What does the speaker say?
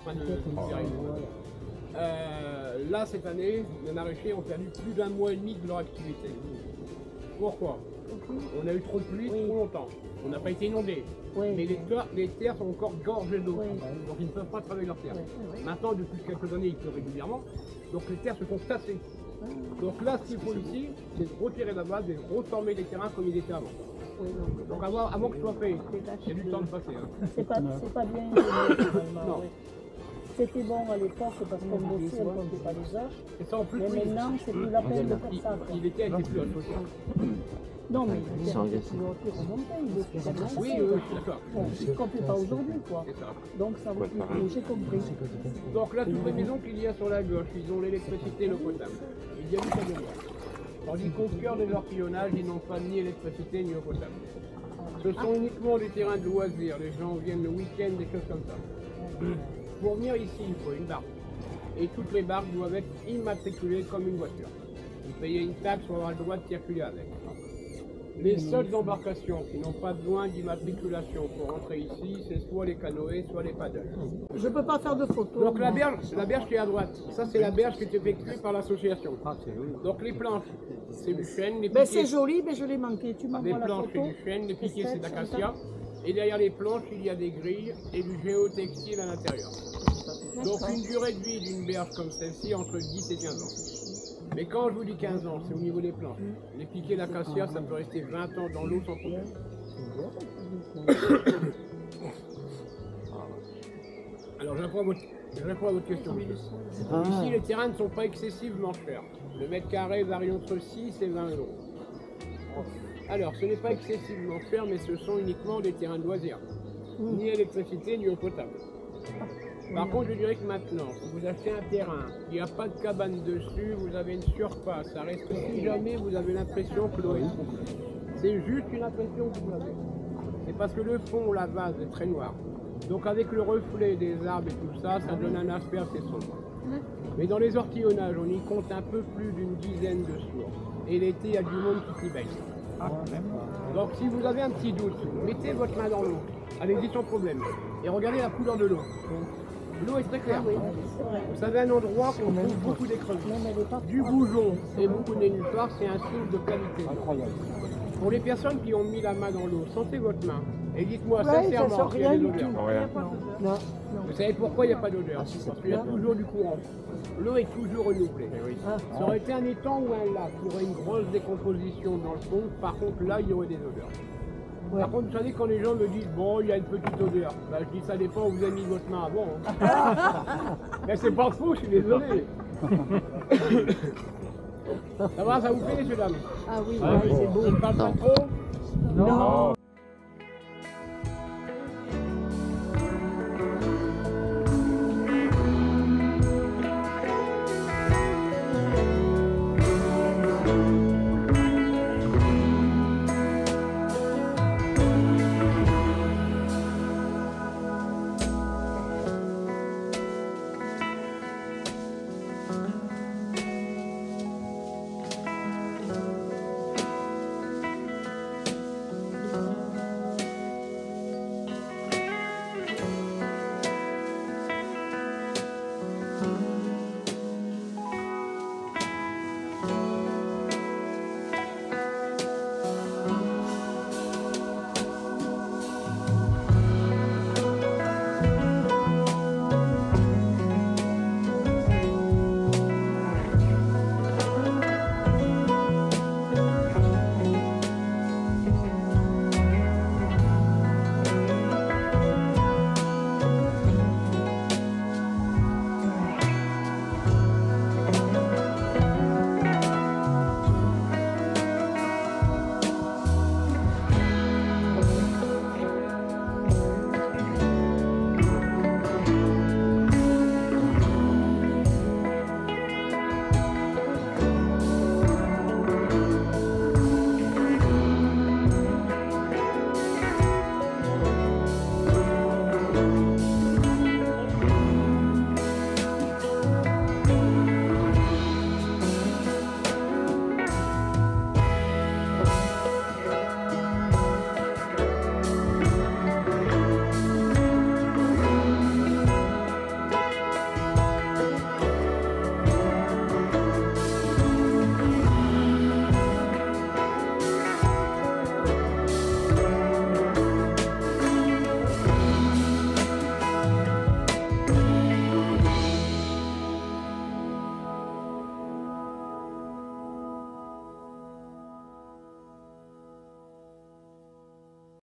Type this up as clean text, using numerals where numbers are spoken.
train de arriver. Là, cette année, les maraîchers ont perdu plus d'un mois et demi de leur activité. Pourquoi? On a eu trop de pluie trop longtemps. On n'a pas été inondé. Mais les terres sont encore gorgées d'eau. Donc ils ne peuvent pas travailler leurs terres. Maintenant, depuis quelques années, ils pleuvent régulièrement. Donc les terres se sont tassées. Donc là, ce qu'il faut ici, c'est de retirer la base et de reformer les terrains comme ils étaient avant. Donc avant que ce soit fait, il y a du temps de passer. Hein. C'est pas bien. Non. C'était bon à l'époque parce qu'on bossait, on ne comptait pas les heures. Et ça, en plus, Mais maintenant, c'est plus la peine de faire ça. Il était avec des pluies. Non, mais il est remonté, il est Oui, d'accord. Bon, je ne comptais pas aujourd'hui, quoi. Donc ça vaut plus. J'ai compris. Donc là, toutes les maisons qu'il y a sur la gauche, ils ont l'électricité et l'eau potable. Il y a du camionnage. Tandis qu'au cœur de leur pilonnage, ils n'ont pas ni électricité ni eau potable. Ce sont uniquement des terrains de loisirs. Les gens viennent le week-end, des choses comme ça. Pour venir ici, il faut une barque. Et toutes les barques doivent être immatriculées comme une voiture. Vous payez une taxe pour avoir le droit de circuler avec. Les seules embarcations qui n'ont pas besoin d'immatriculation pour rentrer ici, c'est soit les canoës, soit les paddles. Je ne peux pas faire de photos. Donc la berge qui est à droite, ça c'est la berge qui est effectuée par l'association. Donc les planches, c'est du chêne, les piquets. C'est joli, mais je l'ai manqué. Tu m'envoies la photo. Les planches, c'est du chêne, les piquets, c'est d'acacia. Et derrière les planches, il y a des grilles et du géotextile à l'intérieur. Donc une durée de vie d'une berge comme celle-ci entre 10 et 15 ans. Mais quand je vous dis 15 ans, c'est au niveau des planches. Les piquets d'acacia, ça peut rester 20 ans dans l'eau sans problème. Alors je réponds à votre question. Ici, les terrains ne sont pas excessivement chers. Le mètre carré varie entre 6 et 20 euros. Alors, ce n'est pas excessivement cher, mais ce sont uniquement des terrains de loisirs. Ni électricité, ni eau potable. Par contre, je dirais que maintenant, si vous achetez un terrain, il n'y a pas de cabane dessus, vous avez une surface, ça reste si jamais vous avez l'impression que l'eau est trouble. C'est juste une impression que vous avez. C'est parce que le fond, la vase est très noir. Donc avec le reflet des arbres et tout ça, ça donne un aspect assez sombre. Mais dans les ortillonnages, on y compte un peu plus d'une dizaine de sources. Et l'été, il y a du monde qui s'y baigne. Donc si vous avez un petit doute, mettez votre main dans l'eau, allez-y sans problème, et regardez la couleur de l'eau. L'eau est très claire. Vous savez, un endroit où on trouve beaucoup d'écrevisse, du bougeon et beaucoup de nénuphars, c'est un signe de qualité. Incroyable. Pour les personnes qui ont mis la main dans l'eau, sentez votre main et dites-moi sincèrement qu'il y a des odeurs. Non. Vous savez pourquoi il n'y a pas d'odeur? Parce qu'il y a toujours du courant. L'eau est toujours renouvelée. Ça aurait été un étang ou un lac, il y aurait une grosse décomposition dans le fond. Par contre, là, il y aurait des odeurs. Par contre, vous savez, quand les gens me disent « bon, il y a une petite odeur », ben, je dis « ça dépend où vous avez mis votre main avant hein. ». Mais c'est pas faux, je suis désolé. Ça va, ça vous plaît, messieurs, dames? Ah oui, c'est beau. On ne parle pas trop? Non.